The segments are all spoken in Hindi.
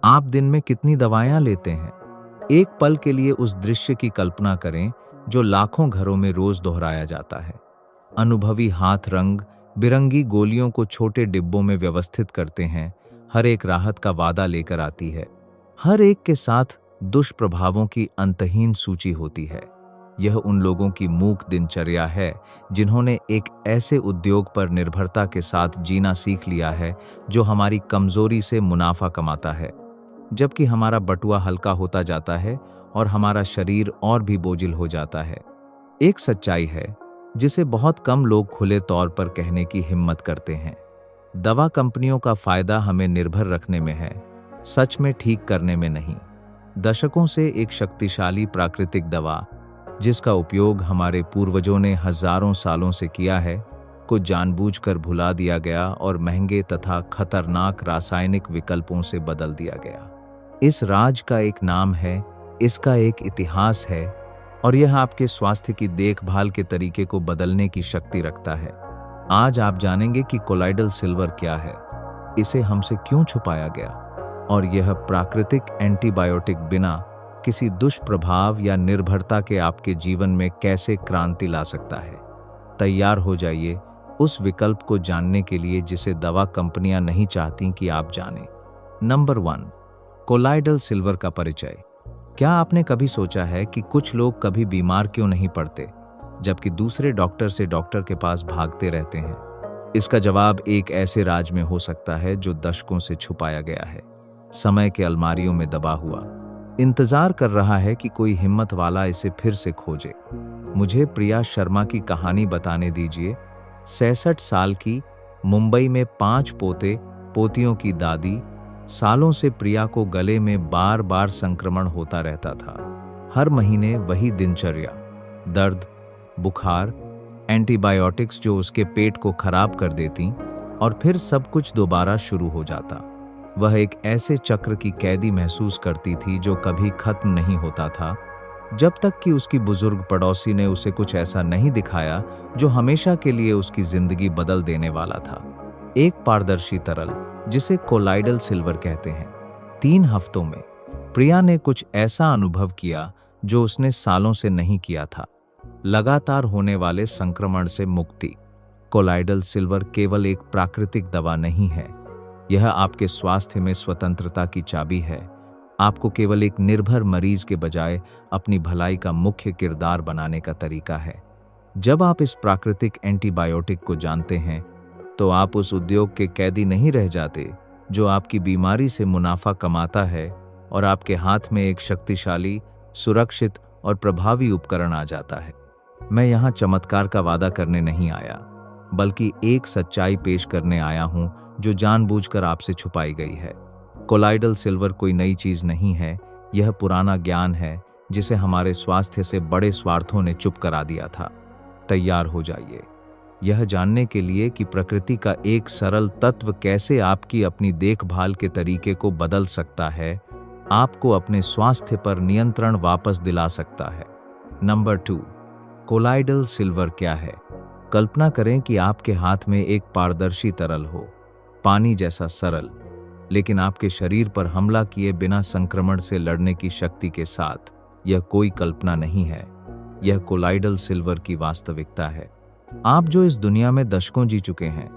आप दिन में कितनी दवाएं लेते हैं? एक पल के लिए उस दृश्य की कल्पना करें जो लाखों घरों में रोज दोहराया जाता है। अनुभवी हाथ रंग बिरंगी गोलियों को छोटे डिब्बों में व्यवस्थित करते हैं, हर एक राहत का वादा लेकर आती है। हर एक के साथ दुष्प्रभावों की अंतहीन सूची होती है। यह उन लोगों की मूक दिनचर्या है जिन्होंने एक ऐसे उद्योग पर निर्भरता के साथ जीना सीख लिया है जो हमारी कमजोरी से मुनाफा कमाता है, जबकि हमारा बटुआ हल्का होता जाता है और हमारा शरीर और भी बोझिल हो जाता है। एक सच्चाई है जिसे बहुत कम लोग खुले तौर पर कहने की हिम्मत करते हैं। दवा कंपनियों का फायदा हमें निर्भर रखने में है, सच में ठीक करने में नहीं। दशकों से एक शक्तिशाली प्राकृतिक दवा, जिसका उपयोग हमारे पूर्वजों ने हजारों सालों से किया है, को जानबूझकर भुला दिया गया और महंगे तथा खतरनाक रासायनिक विकल्पों से बदल दिया गया। इस राज का एक नाम है, इसका एक इतिहास है, और यह आपके स्वास्थ्य की देखभाल के तरीके को बदलने की शक्ति रखता है। आज आप जानेंगे कि कोलाइडल सिल्वर क्या है, इसे हमसे क्यों छुपाया गया, और यह प्राकृतिक एंटीबायोटिक बिना किसी दुष्प्रभाव या निर्भरता के आपके जीवन में कैसे क्रांति ला सकता है। तैयार हो जाइए उस विकल्प को जानने के लिए जिसे दवा कंपनियां नहीं चाहती कि आप जानें। नंबर 1, कोलाइडल सिल्वर का परिचय। क्या आपने कभी सोचा है कि कुछ लोग कभी बीमार क्यों नहीं पड़ते, जबकि दूसरे डॉक्टर से डॉक्टर के पास भागते रहते हैं? इसका जवाब एक ऐसे राज में हो सकता है जो दशकों से छुपाया गया है, समय के अलमारियों में दबा हुआ, इंतजार कर रहा है कि कोई हिम्मत वाला इसे फिर से खोजे। मुझे प्रिया शर्मा की कहानी बताने दीजिए। 66 साल की, मुंबई में 5 पोते पोतियों की दादी। सालों से प्रिया को गले में बार बार संक्रमण होता रहता था। हर महीने वही दिनचर्या, दर्द, बुखार, एंटीबायोटिक्स जो उसके पेट को खराब कर देती, और फिर सब कुछ दोबारा शुरू हो जाता। वह एक ऐसे चक्र की कैदी महसूस करती थी जो कभी खत्म नहीं होता था, जब तक कि उसकी बुजुर्ग पड़ोसी ने उसे कुछ ऐसा नहीं दिखाया जो हमेशा के लिए उसकी जिंदगी बदल देने वाला था। एक पारदर्शी तरल जिसे कोलाइडल सिल्वर कहते हैं। 3 हफ्तों में प्रिया ने कुछ ऐसा अनुभव किया जो उसने सालों से नहीं किया था। लगातार होने वाले संक्रमण से मुक्ति। कोलाइडल सिल्वर केवल एक प्राकृतिक दवा नहीं है, यह आपके स्वास्थ्य में स्वतंत्रता की चाबी है। आपको केवल एक निर्भर मरीज के बजाय अपनी भलाई का मुख्य किरदार बनाने का तरीका है। जब आप इस प्राकृतिक एंटीबायोटिक को जानते हैं, तो आप उस उद्योग के कैदी नहीं रह जाते जो आपकी बीमारी से मुनाफा कमाता है, और आपके हाथ में एक शक्तिशाली, सुरक्षित और प्रभावी उपकरण आ जाता है। मैं यहाँ चमत्कार का वादा करने नहीं आया, बल्कि एक सच्चाई पेश करने आया हूँ जो जानबूझकर आपसे छुपाई गई है। कोलाइडल सिल्वर कोई नई चीज नहीं है, यह पुराना ज्ञान है जिसे हमारे स्वास्थ्य से बड़े स्वार्थों ने चुप करा दिया था। तैयार हो जाइए यह जानने के लिए कि प्रकृति का एक सरल तत्व कैसे आपकी अपनी देखभाल के तरीके को बदल सकता है, आपको अपने स्वास्थ्य पर नियंत्रण वापस दिला सकता है। नंबर 2, कोलाइडल सिल्वर क्या है? कल्पना करें कि आपके हाथ में एक पारदर्शी तरल हो, पानी जैसा सरल, लेकिन आपके शरीर पर हमला किए बिना संक्रमण से लड़ने की शक्ति के साथ। यह कोई कल्पना नहीं है, यह कोलाइडल सिल्वर की वास्तविकता है। आप जो इस दुनिया में दशकों जी चुके हैं,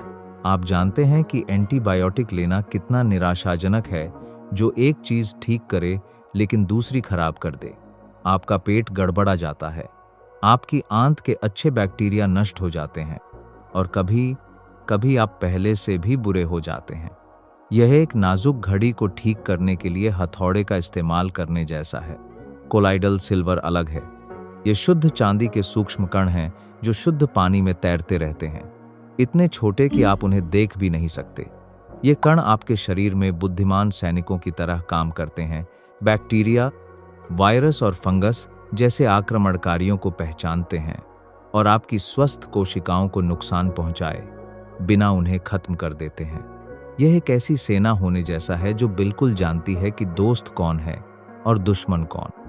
आप जानते हैं कि एंटीबायोटिक लेना कितना निराशाजनक है, जो एक चीज ठीक करे लेकिन दूसरी खराब कर दे। आपका पेट गड़बड़ा जाता है, आपकी आंत के अच्छे बैक्टीरिया नष्ट हो जाते हैं, और कभी कभी आप पहले से भी बुरे हो जाते हैं। यह एक नाजुक घड़ी को ठीक करने के लिए हथौड़े का इस्तेमाल करने जैसा है। कोलाइडल सिल्वर अलग है। ये शुद्ध चांदी के सूक्ष्म कण हैं जो शुद्ध पानी में तैरते रहते हैं, इतने छोटे कि आप उन्हें देख भी नहीं सकते। ये कण आपके शरीर में बुद्धिमान सैनिकों की तरह काम करते हैं। बैक्टीरिया, वायरस और फंगस जैसे आक्रमणकारियों को पहचानते हैं और आपकी स्वस्थ कोशिकाओं को नुकसान पहुंचाए बिना उन्हें खत्म कर देते हैं। यह एक ऐसी सेना होने जैसा है जो बिल्कुल जानती है कि दोस्त कौन है और दुश्मन कौन।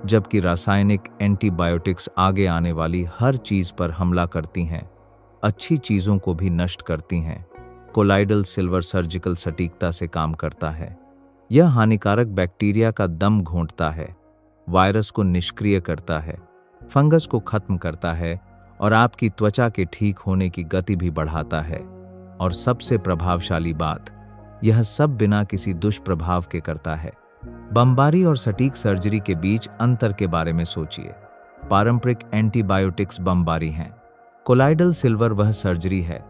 जबकि रासायनिक एंटीबायोटिक्स आगे आने वाली हर चीज पर हमला करती हैं, अच्छी चीजों को भी नष्ट करती हैं, कोलाइडल सिल्वर सर्जिकल सटीकता से काम करता है। यह हानिकारक बैक्टीरिया का दम घोंटता है, वायरस को निष्क्रिय करता है, फंगस को खत्म करता है और आपकी त्वचा के ठीक होने की गति भी बढ़ाता है। और सबसे प्रभावशाली बात, यह सब बिना किसी दुष्प्रभाव के करता है। बमबारी और सटीक सर्जरी के बीच अंतर के बारे में सोचिए। पारंपरिक एंटीबायोटिक्स बमबारी हैं। कोलाइडल सिल्वर वह सर्जरी है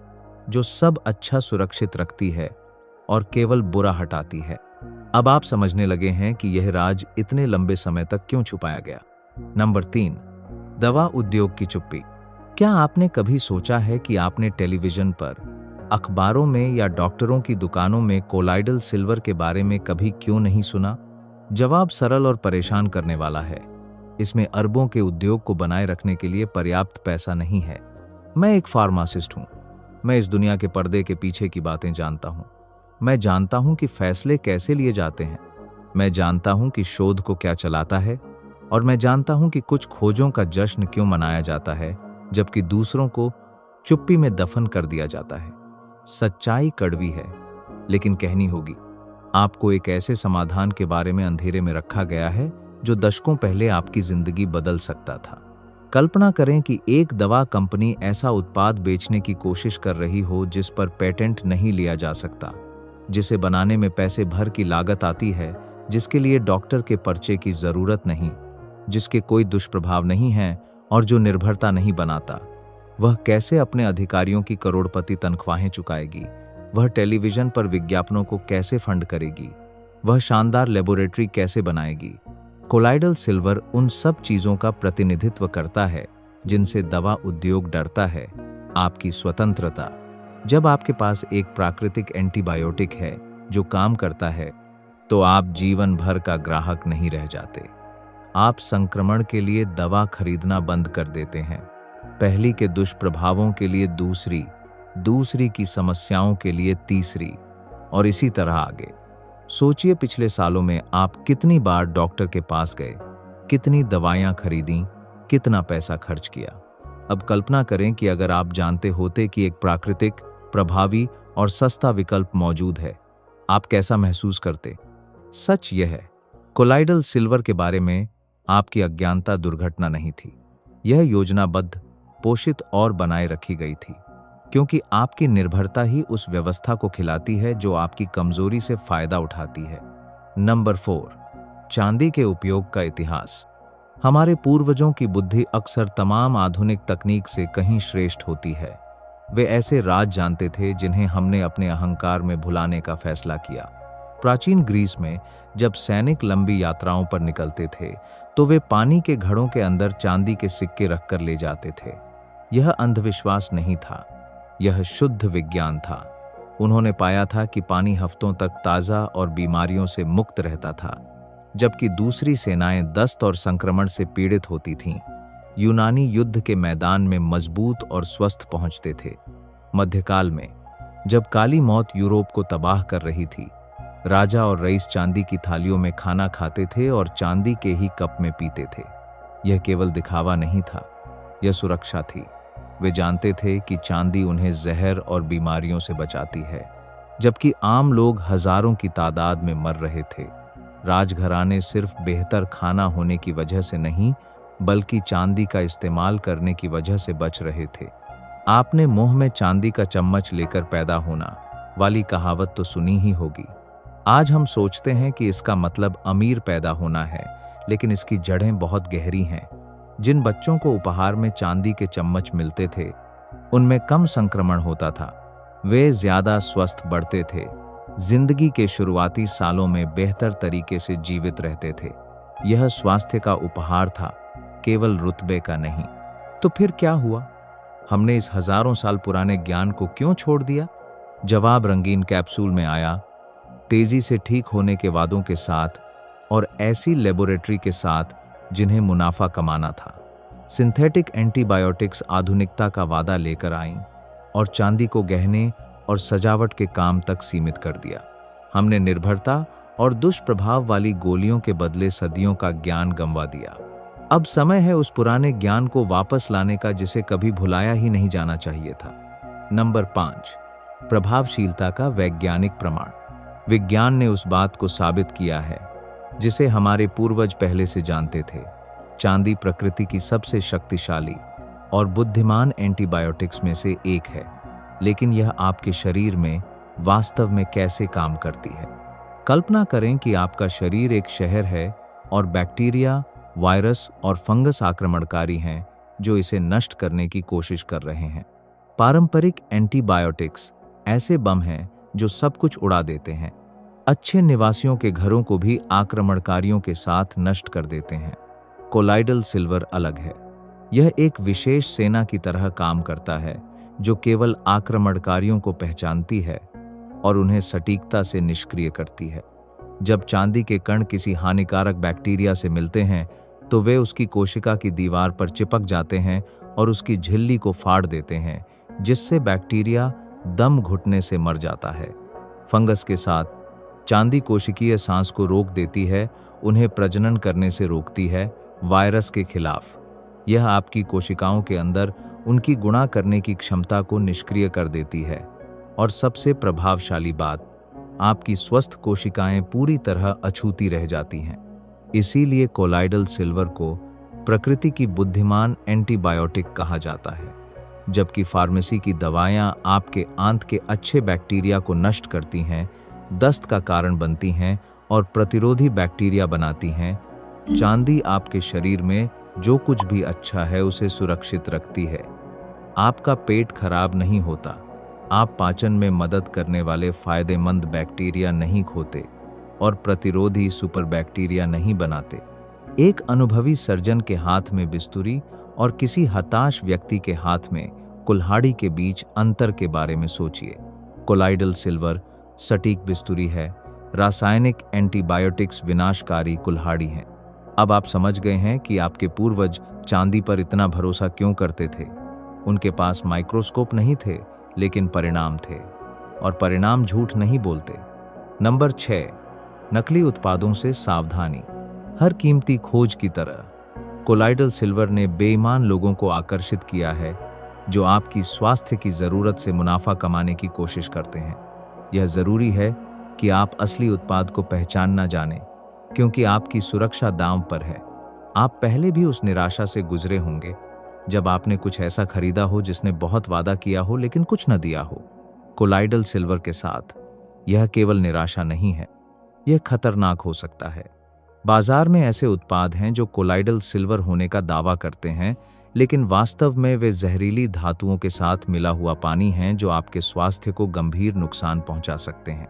जो सब अच्छा सुरक्षित रखती है और केवल बुरा हटाती है। अब आप समझने लगे हैं कि यह राज इतने लंबे समय तक क्यों छुपाया गया। नंबर 3, दवा उद्योग की चुप्पी। क्या आपने कभी सोचा है कि आपने टेलीविजन पर, अखबारों में या डॉक्टरों की दुकानों में कोलाइडल सिल्वर के बारे में कभी क्यों नहीं सुना? जवाब सरल और परेशान करने वाला है। इसमें अरबों के उद्योग को बनाए रखने के लिए पर्याप्त पैसा नहीं है। मैं एक फार्मासिस्ट हूं। मैं इस दुनिया के पर्दे के पीछे की बातें जानता हूं। मैं जानता हूं कि फैसले कैसे लिए जाते हैं। मैं जानता हूं कि शोध को क्या चलाता है और मैं जानता हूं कि कुछ खोजों का जश्न क्यों मनाया जाता है जबकि दूसरों को चुप्पी में दफन कर दिया जाता है। सच्चाई कड़वी है, लेकिन कहनी होगी। आपको एक ऐसे समाधान के बारे में अंधेरे में रखा गया है जो दशकों पहले आपकी जिंदगी बदल सकता था। कल्पना करें कि एक दवा कंपनी ऐसा उत्पाद बेचने की कोशिश कर रही हो जिस पर पेटेंट नहीं लिया जा सकता, जिसे बनाने में पैसे भर की लागत आती है, जिसके लिए डॉक्टर के पर्चे की जरूरत नहीं, जिसके कोई दुष्प्रभाव नहीं है और जो निर्भरता नहीं बनाता। वह कैसे अपने अधिकारियों की करोड़पति तनख्वाहें चुकाएगी? वह टेलीविजन पर विज्ञापनों को कैसे फंड करेगी? वह शानदार लेबोरेटरी कैसे बनाएगी? कोलाइडल सिल्वर उन सब चीजों का प्रतिनिधित्व करता है जिनसे दवा उद्योग डरता है। आपकी स्वतंत्रता। जब आपके पास एक प्राकृतिक एंटीबायोटिक है जो काम करता है, तो आप जीवन भर का ग्राहक नहीं रह जाते। आप संक्रमण के लिए दवा खरीदना बंद कर देते हैं, पहली के दुष्प्रभावों के लिए दूसरी, दूसरी की समस्याओं के लिए तीसरी, और इसी तरह आगे। सोचिए, पिछले सालों में आप कितनी बार डॉक्टर के पास गए, कितनी दवाइयां खरीदी, कितना पैसा खर्च किया। अब कल्पना करें कि अगर आप जानते होते कि एक प्राकृतिक, प्रभावी और सस्ता विकल्प मौजूद है, आप कैसा महसूस करते? सच यह है, कोलाइडल सिल्वर के बारे में आपकी अज्ञानता दुर्घटना नहीं थी। यह योजनाबद्ध, पोषित और बनाए रखी गई थी, क्योंकि आपकी निर्भरता ही उस व्यवस्था को खिलाती है जो आपकी कमजोरी से फायदा उठाती है। नंबर 4, चांदी के उपयोग का इतिहास। हमारे पूर्वजों की बुद्धि अक्सर तमाम आधुनिक तकनीक से कहीं श्रेष्ठ होती है। वे ऐसे राज जानते थे जिन्हें हमने अपने अहंकार में भुलाने का फैसला किया। प्राचीन ग्रीस में जब सैनिक लंबी यात्राओं पर निकलते थे, तो वे पानी के घड़ों के अंदर चांदी के सिक्के रखकर ले जाते थे। यह अंधविश्वास नहीं था, यह शुद्ध विज्ञान था। उन्होंने पाया था कि पानी हफ्तों तक ताज़ा और बीमारियों से मुक्त रहता था, जबकि दूसरी सेनाएं दस्त और संक्रमण से पीड़ित होती थीं। यूनानी युद्ध के मैदान में मजबूत और स्वस्थ पहुंचते थे। मध्यकाल में, जब काली मौत यूरोप को तबाह कर रही थी, राजा और रईस चांदी की थालियों में खाना खाते थे और चांदी के ही कप में पीते थे। यह केवल दिखावा नहीं था, यह सुरक्षा थी। वे जानते थे कि चांदी उन्हें जहर और बीमारियों से बचाती है, जबकि आम लोग हजारों की तादाद में मर रहे थे। राजघराने सिर्फ बेहतर खाना होने की वजह से नहीं, बल्कि चांदी का इस्तेमाल करने की वजह से बच रहे थे। आपने मुंह में चांदी का चम्मच लेकर पैदा होना वाली कहावत तो सुनी ही होगी। आज हम सोचते हैं कि इसका मतलब अमीर पैदा होना है, लेकिन इसकी जड़ें बहुत गहरी हैं। जिन बच्चों को उपहार में चांदी के चम्मच मिलते थे, उनमें कम संक्रमण होता था, वे ज्यादा स्वस्थ बढ़ते थे, जिंदगी के शुरुआती सालों में बेहतर तरीके से जीवित रहते थे। यह स्वास्थ्य का उपहार था, केवल रुतबे का नहीं। तो फिर क्या हुआ? हमने इस हजारों साल पुराने ज्ञान को क्यों छोड़ दिया? जवाब रंगीन कैप्सूल में आया, तेजी से ठीक होने के वादों के साथ और ऐसी लेबोरेटरी के साथ जिन्हें मुनाफा कमाना था। सिंथेटिक एंटीबायोटिक्स आधुनिकता का वादा लेकर आईं और चांदी को गहने और सजावट के काम तक सीमित कर दिया। हमने निर्भरता और दुष्प्रभाव वाली गोलियों के बदले सदियों का ज्ञान गंवा दिया। अब समय है उस पुराने ज्ञान को वापस लाने का जिसे कभी भुलाया ही नहीं जाना चाहिए था। नंबर 5, प्रभावशीलता का वैज्ञानिक प्रमाण। विज्ञान ने उस बात को साबित किया है जिसे हमारे पूर्वज पहले से जानते थे। चांदी प्रकृति की सबसे शक्तिशाली और बुद्धिमान एंटीबायोटिक्स में से एक है, लेकिन यह आपके शरीर में वास्तव में कैसे काम करती है। कल्पना करें कि आपका शरीर एक शहर है और बैक्टीरिया, वायरस और फंगस आक्रमणकारी हैं जो इसे नष्ट करने की कोशिश कर रहे हैं। पारंपरिक एंटीबायोटिक्स ऐसे बम हैं जो सब कुछ उड़ा देते हैं, अच्छे निवासियों के घरों को भी आक्रमणकारियों के साथ नष्ट कर देते हैं। कोलाइडल सिल्वर अलग है। यह एक विशेष सेना की तरह काम करता है जो केवल आक्रमणकारियों को पहचानती है और उन्हें सटीकता से निष्क्रिय करती है। जब चांदी के कण किसी हानिकारक बैक्टीरिया से मिलते हैं तो वे उसकी कोशिका की दीवार पर चिपक जाते हैं और उसकी झिल्ली को फाड़ देते हैं, जिससे बैक्टीरिया दम घुटने से मर जाता है। फंगस के साथ चांदी कोशिकीय सांस को रोक देती है, उन्हें प्रजनन करने से रोकती है। वायरस के खिलाफ यह आपकी कोशिकाओं के अंदर उनकी गुणा करने की क्षमता को निष्क्रिय कर देती है। और सबसे प्रभावशाली बात, आपकी स्वस्थ कोशिकाएं पूरी तरह अछूती रह जाती हैं। इसीलिए कोलाइडल सिल्वर को प्रकृति की बुद्धिमान एंटीबायोटिक कहा जाता है। जबकि फार्मेसी की दवाएं आपके आंत के अच्छे बैक्टीरिया को नष्ट करती हैं, दस्त का कारण बनती हैं और प्रतिरोधी बैक्टीरिया बनाती हैं, चांदी आपके शरीर में जो कुछ भी अच्छा है उसे सुरक्षित रखती है। आपका पेट खराब नहीं होता, आप पाचन में मदद करने वाले फायदेमंद बैक्टीरिया नहीं खोते और प्रतिरोधी सुपर बैक्टीरिया नहीं बनाते। एक अनुभवी सर्जन के हाथ में बिस्तुरी और किसी हताश व्यक्ति के हाथ में कुल्हाड़ी के बीच अंतर के बारे में सोचिए। कोलाइडल सिल्वर सटीक बिस्तुरी है, रासायनिक एंटीबायोटिक्स विनाशकारी कुल्हाड़ी हैं। अब आप समझ गए हैं कि आपके पूर्वज चांदी पर इतना भरोसा क्यों करते थे। उनके पास माइक्रोस्कोप नहीं थे, लेकिन परिणाम थे, और परिणाम झूठ नहीं बोलते। नंबर 6, नकली उत्पादों से सावधानी। हर कीमती खोज की तरह कोलाइडल सिल्वर ने बेईमान लोगों को आकर्षित किया है जो आपकी स्वास्थ्य की जरूरत से मुनाफा कमाने की कोशिश करते हैं। यह जरूरी है कि आप असली उत्पाद को पहचानना जानें, क्योंकि आपकी सुरक्षा दांव पर है। आप पहले भी उस निराशा से गुजरे होंगे जब आपने कुछ ऐसा खरीदा हो जिसने बहुत वादा किया हो लेकिन कुछ न दिया हो। कोलाइडल सिल्वर के साथ यह केवल निराशा नहीं है, यह खतरनाक हो सकता है। बाजार में ऐसे उत्पाद हैं जो कोलाइडल सिल्वर होने का दावा करते हैं, लेकिन वास्तव में वे जहरीली धातुओं के साथ मिला हुआ पानी हैं जो आपके स्वास्थ्य को गंभीर नुकसान पहुंचा सकते हैं।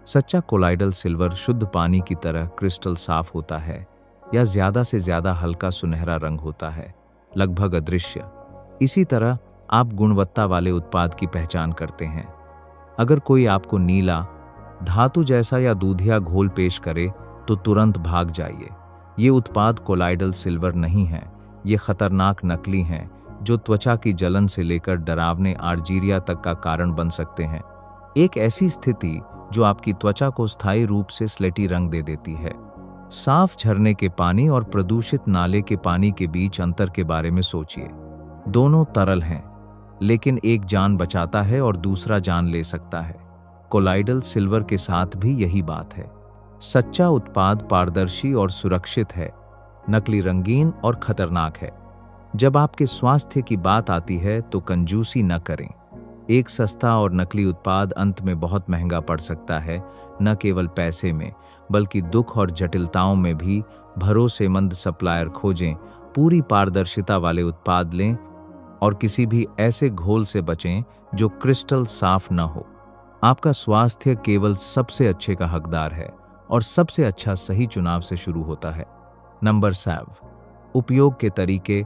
सच्चा कोलाइडल सिल्वर शुद्ध पानी की तरह क्रिस्टल साफ होता है या ज्यादा से ज्यादा हल्का सुनहरा रंग होता है, लगभग अदृश्य। इसी तरह आप गुणवत्ता वाले उत्पाद की पहचान करते हैं। अगर कोई आपको नीला, धातु जैसा या दूधिया घोल पेश करे तो तुरंत भाग जाइए। ये उत्पाद कोलाइडल सिल्वर नहीं है, ये खतरनाक नकली हैं जो त्वचा की जलन से लेकर डरावने आर्जीरिया तक का कारण बन सकते हैं। एक ऐसी स्थिति जो आपकी त्वचा को स्थायी रूप से स्लेटी रंग दे देती है। साफ झरने के पानी और प्रदूषित नाले के पानी के बीच अंतर के बारे में सोचिए। दोनों तरल हैं, लेकिन एक जान बचाता है और दूसरा जान ले सकता है। कोलाइडल सिल्वर के साथ भी यही बात है। सच्चा उत्पाद पारदर्शी और सुरक्षित है, नकली रंगीन और खतरनाक है। जब आपके स्वास्थ्य की बात आती है तो कंजूसी न करें। एक सस्ता और नकली उत्पाद अंत में बहुत महंगा पड़ सकता है, न केवल पैसे में बल्कि दुख और जटिलताओं में भी। भरोसेमंद सप्लायर खोजें, पूरी पारदर्शिता वाले उत्पाद लें और किसी भी ऐसे घोल से बचें जो क्रिस्टल साफ न हो। आपका स्वास्थ्य केवल सबसे अच्छे का हकदार है और सबसे अच्छा सही चुनाव से शुरू होता है। नंबर 7, उपयोग के तरीके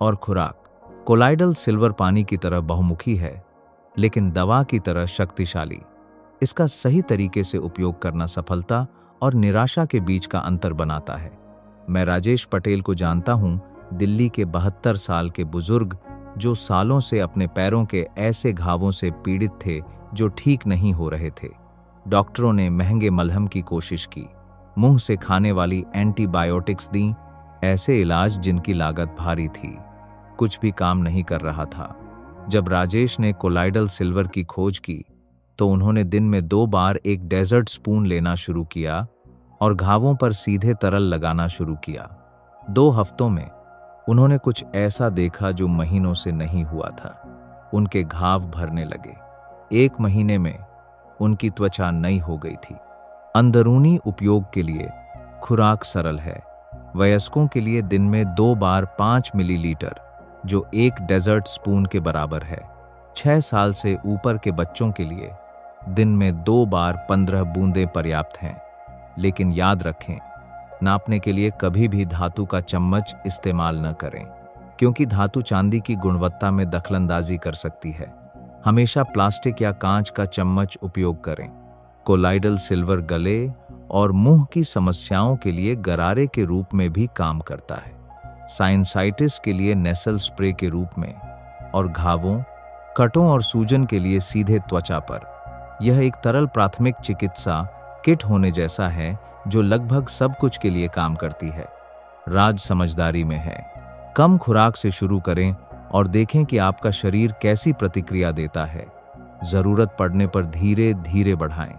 और खुराक। कोलाइडल सिल्वर पानी की तरह बहुमुखी है, लेकिन दवा की तरह शक्तिशाली। इसका सही तरीके से उपयोग करना सफलता और निराशा के बीच का अंतर बनाता है। मैं राजेश पटेल को जानता हूं, दिल्ली के 72 साल के बुजुर्ग जो सालों से अपने पैरों के ऐसे घावों से पीड़ित थे जो ठीक नहीं हो रहे थे। डॉक्टरों ने महंगे मलहम की कोशिश की, मुंह से खाने वाली एंटीबायोटिक्स दी, ऐसे इलाज जिनकी लागत भारी थी। कुछ भी काम नहीं कर रहा था। जब राजेश ने कोलाइडल सिल्वर की खोज की तो उन्होंने दिन में 2 बार एक डेजर्ट स्पून लेना शुरू किया और घावों पर सीधे तरल लगाना शुरू किया। 2 हफ्तों में उन्होंने कुछ ऐसा देखा जो महीनों से नहीं हुआ था। उनके घाव भरने लगे। 1 महीने में उनकी त्वचा नई हो गई थी। अंदरूनी उपयोग के लिए खुराक सरल है। वयस्कों के लिए दिन में 2 बार 5 मिलीलीटर, जो 1 डेजर्ट स्पून के बराबर है। 6 साल से ऊपर के बच्चों के लिए दिन में 2 बार 15 बूंदें पर्याप्त हैं। लेकिन याद रखें, नापने के लिए कभी भी धातु का चम्मच इस्तेमाल न करें, क्योंकि धातु चांदी की गुणवत्ता में दखलंदाजी कर सकती है। हमेशा प्लास्टिक या कांच का चम्मच उपयोग करें। कोलाइडल सिल्वर गले और मुंह की समस्याओं के लिए गरारे के रूप में भी काम करता है। साइनसाइटिस के लिए नेसल स्प्रे के रूप में, और घावों, कटों और सूजन के लिए सीधे त्वचा पर। यह एक तरल प्राथमिक चिकित्सा किट होने जैसा है जो लगभग सब कुछ के लिए काम करती है। राज समझदारी में है। कम खुराक से शुरू करें और देखें कि आपका शरीर कैसी प्रतिक्रिया देता है। जरूरत पड़ने पर धीरे धीरे बढ़ाएं।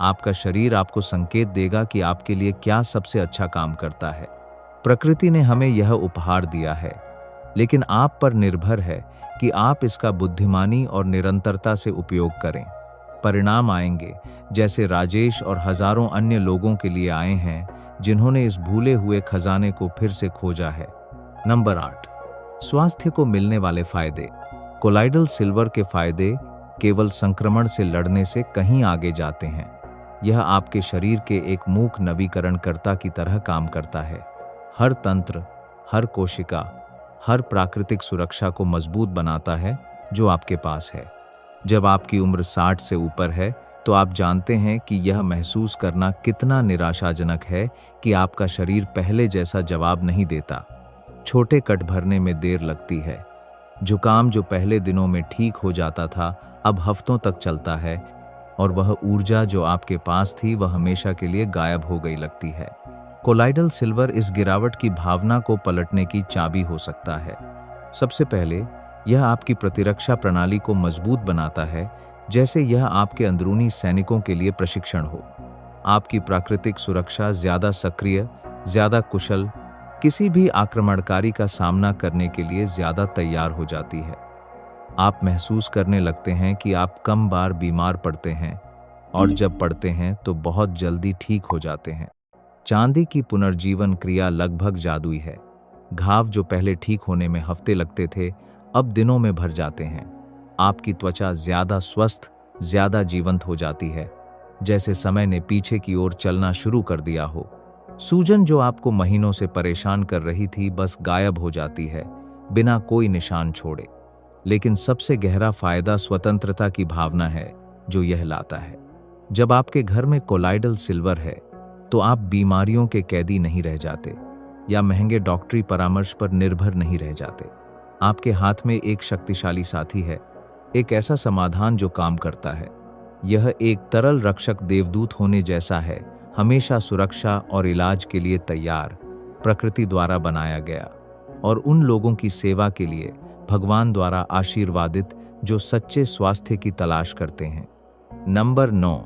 आपका शरीर आपको संकेत देगा कि आपके लिए क्या सबसे अच्छा काम करता है। प्रकृति ने हमें यह उपहार दिया है, लेकिन आप पर निर्भर है कि आप इसका बुद्धिमानी और निरंतरता से उपयोग करें। परिणाम आएंगे जैसे राजेश और हजारों अन्य लोगों के लिए आए हैं जिन्होंने इस भूले हुए खजाने को फिर से खोजा है। नंबर 8, स्वास्थ्य को मिलने वाले फायदे। कोलाइडल सिल्वर के फायदे केवल संक्रमण से लड़ने से कहीं आगे जाते हैं। यह आपके शरीर के एक मूक नवीकरणकर्ता की तरह काम करता है। हर तंत्र, हर कोशिका, हर प्राकृतिक सुरक्षा को मजबूत बनाता है जो आपके पास है। जब आपकी उम्र 60 से ऊपर है तो आप जानते हैं कि यह महसूस करना कितना निराशाजनक है कि आपका शरीर पहले जैसा जवाब नहीं देता। छोटे कट भरने में देर लगती है। जुकाम जो पहले दिनों में ठीक हो जाता था अब हफ्तों तक चलता है, और वह ऊर्जा जो आपके पास थी वह हमेशा के लिए गायब हो गई लगती है। कोलाइडल सिल्वर इस गिरावट की भावना को पलटने की चाबी हो सकता है। सबसे पहले यह आपकी प्रतिरक्षा प्रणाली को मजबूत बनाता है, जैसे यह आपके अंदरूनी सैनिकों के लिए प्रशिक्षण हो। आपकी प्राकृतिक सुरक्षा ज्यादा सक्रिय, ज्यादा कुशल, किसी भी आक्रमणकारी का सामना करने के लिए ज्यादा तैयार हो जाती है। आप महसूस करने लगते हैं कि आप कम बार बीमार पड़ते हैं, और जब पड़ते हैं तो बहुत जल्दी ठीक हो जाते हैं। चांदी की पुनर्जीवन क्रिया लगभग जादुई है। घाव जो पहले ठीक होने में हफ्ते लगते थे अब दिनों में भर जाते हैं। आपकी त्वचा ज्यादा स्वस्थ, ज्यादा जीवंत हो जाती है, जैसे समय ने पीछे की ओर चलना शुरू कर दिया हो। सूजन जो आपको महीनों से परेशान कर रही थी बस गायब हो जाती है, बिना कोई निशान छोड़े। लेकिन सबसे गहरा फायदा स्वतंत्रता की भावना है जो यह लाता है। जब आपके घर में कोलाइडल सिल्वर है तो आप बीमारियों के कैदी नहीं रह जाते या महंगे डॉक्टरी परामर्श पर निर्भर नहीं रह जाते। आपके हाथ में एक शक्तिशाली साथी है, एक ऐसा समाधान जो काम करता है। यह एक तरल रक्षक देवदूत होने जैसा है, हमेशा सुरक्षा और इलाज के लिए तैयार, प्रकृति द्वारा बनाया गया और उन लोगों की सेवा के लिए भगवान द्वारा आशीर्वादित जो सच्चे स्वास्थ्य की तलाश करते हैं। नंबर 9,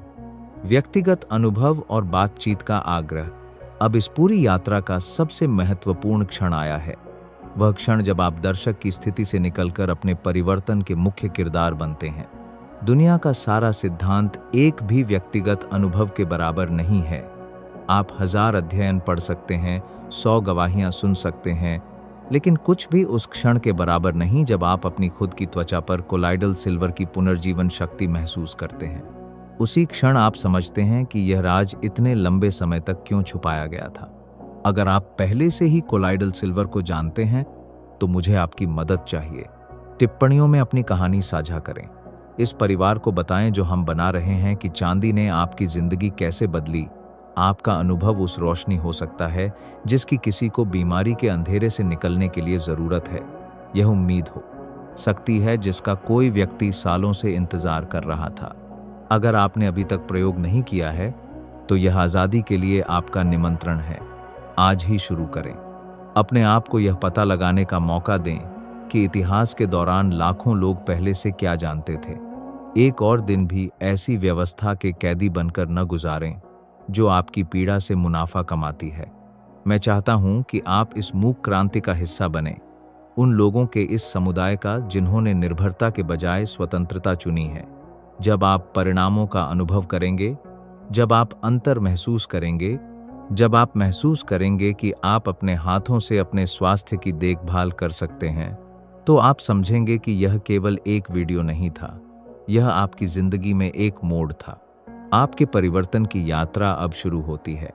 व्यक्तिगत अनुभव और बातचीत का आग्रह। अब इस पूरी यात्रा का सबसे महत्वपूर्ण क्षण आया है। वह क्षण जब आप दर्शक की स्थिति से निकलकर अपने परिवर्तन के मुख्य किरदार बनते हैं। दुनिया का सारा सिद्धांत एक भी व्यक्तिगत अनुभव के बराबर नहीं है। आप 1000 अध्ययन पढ़ सकते हैं, 100 गवाहियां सुन सकते हैं, लेकिन कुछ भी उस क्षण के बराबर नहीं जब आप अपनी खुद की त्वचा पर कोलाइडल सिल्वर की पुनर्जीवन शक्ति महसूस करते हैं। उसी क्षण आप समझते हैं कि यह राज इतने लंबे समय तक क्यों छुपाया गया था। अगर आप पहले से ही कोलाइडल सिल्वर को जानते हैं तो मुझे आपकी मदद चाहिए। टिप्पणियों में अपनी कहानी साझा करें। इस परिवार को बताएं जो हम बना रहे हैं कि चांदी ने आपकी जिंदगी कैसे बदली। आपका अनुभव उस रोशनी हो सकता है जिसकी किसी को बीमारी के अंधेरे से निकलने के लिए जरूरत है। यह उम्मीद हो सकती है जिसका कोई व्यक्ति सालों से इंतजार कर रहा था। अगर आपने अभी तक प्रयोग नहीं किया है तो यह आज़ादी के लिए आपका निमंत्रण है। आज ही शुरू करें। अपने आप को यह पता लगाने का मौका दें कि इतिहास के दौरान लाखों लोग पहले से क्या जानते थे। एक और दिन भी ऐसी व्यवस्था के कैदी बनकर न गुजारें जो आपकी पीड़ा से मुनाफा कमाती है। मैं चाहता हूं कि आप इस मूक क्रांति का हिस्सा बने, उन लोगों के इस समुदाय का जिन्होंने निर्भरता के बजाय स्वतंत्रता चुनी है। जब आप परिणामों का अनुभव करेंगे, जब आप अंतर महसूस करेंगे, जब आप महसूस करेंगे कि आप अपने हाथों से अपने स्वास्थ्य की देखभाल कर सकते हैं, तो आप समझेंगे कि यह केवल एक वीडियो नहीं था, यह आपकी जिंदगी में एक मोड़ था। आपके परिवर्तन की यात्रा अब शुरू होती है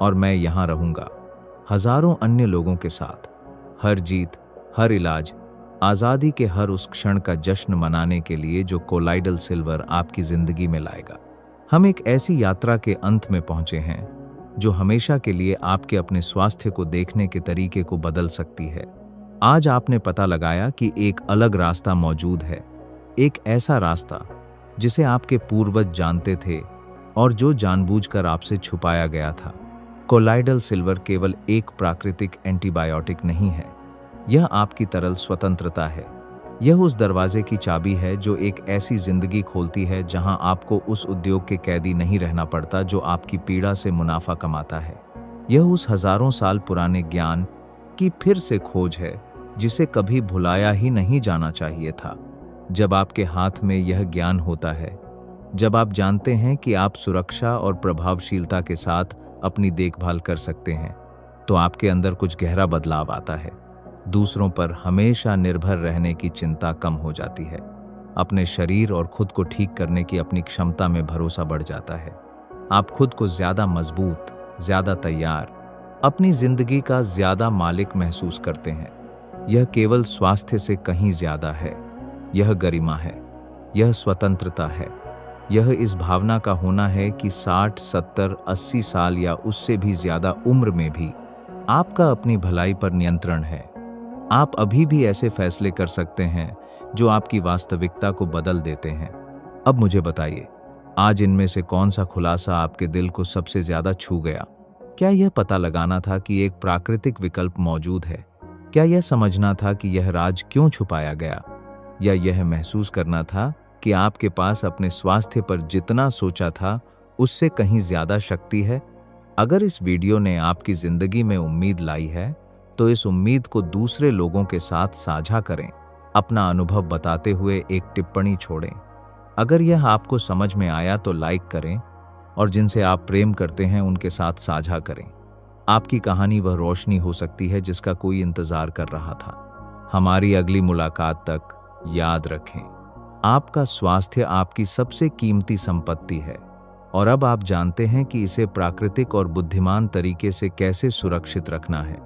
और मैं यहाँ रहूंगा, हजारों अन्य लोगों के साथ, हर जीत, हर इलाज, आज़ादी के हर उस क्षण का जश्न मनाने के लिए जो कोलाइडल सिल्वर आपकी जिंदगी में लाएगा। हम एक ऐसी यात्रा के अंत में पहुंचे हैं जो हमेशा के लिए आपके अपने स्वास्थ्य को देखने के तरीके को बदल सकती है। आज आपने पता लगाया कि एक अलग रास्ता मौजूद है, एक ऐसा रास्ता जिसे आपके पूर्वज जानते थे और जो जानबूझकर आपसे छुपाया गया था। कोलाइडल सिल्वर केवल एक प्राकृतिक एंटीबायोटिक नहीं है, यह आपकी तरल स्वतंत्रता है। यह उस दरवाजे की चाबी है जो एक ऐसी जिंदगी खोलती है जहां आपको उस उद्योग के कैदी नहीं रहना पड़ता जो आपकी पीड़ा से मुनाफा कमाता है। यह उस हजारों साल पुराने ज्ञान की फिर से खोज है जिसे कभी भुलाया ही नहीं जाना चाहिए था। जब आपके हाथ में यह ज्ञान होता है, जब आप जानते हैं कि आप सुरक्षा और प्रभावशीलता के साथ अपनी देखभाल कर सकते हैं, तो आपके अंदर कुछ गहरा बदलाव आता है। दूसरों पर हमेशा निर्भर रहने की चिंता कम हो जाती है। अपने शरीर और खुद को ठीक करने की अपनी क्षमता में भरोसा बढ़ जाता है। आप खुद को ज्यादा मजबूत, ज्यादा तैयार, अपनी जिंदगी का ज्यादा मालिक महसूस करते हैं। यह केवल स्वास्थ्य से कहीं ज्यादा है, यह गरिमा है, यह स्वतंत्रता है, यह इस भावना का होना है कि 60, 70, 80 साल या उससे भी ज्यादा उम्र में भी आपका अपनी भलाई पर नियंत्रण है। आप अभी भी ऐसे फैसले कर सकते हैं जो आपकी वास्तविकता को बदल देते हैं। अब मुझे बताइए, आज इनमें से कौन सा खुलासा आपके दिल को सबसे ज्यादा छू गया? क्या यह पता लगाना था कि एक प्राकृतिक विकल्प मौजूद है? क्या यह समझना था कि यह राज क्यों छुपाया गया? या यह महसूस करना था कि आपके पास अपने स्वास्थ्य पर जितना सोचा था उससे कहीं ज्यादा शक्ति है? अगर इस वीडियो ने आपकी जिंदगी में उम्मीद लाई है, तो इस उम्मीद को दूसरे लोगों के साथ साझा करें। अपना अनुभव बताते हुए एक टिप्पणी छोड़ें। अगर यह आपको समझ में आया तो लाइक करें और जिनसे आप प्रेम करते हैं उनके साथ साझा करें। आपकी कहानी वह रोशनी हो सकती है जिसका कोई इंतजार कर रहा था। हमारी अगली मुलाकात तक याद रखें, आपका स्वास्थ्य आपकी सबसे कीमती संपत्ति है और अब आप जानते हैं कि इसे प्राकृतिक और बुद्धिमान तरीके से कैसे सुरक्षित रखना है।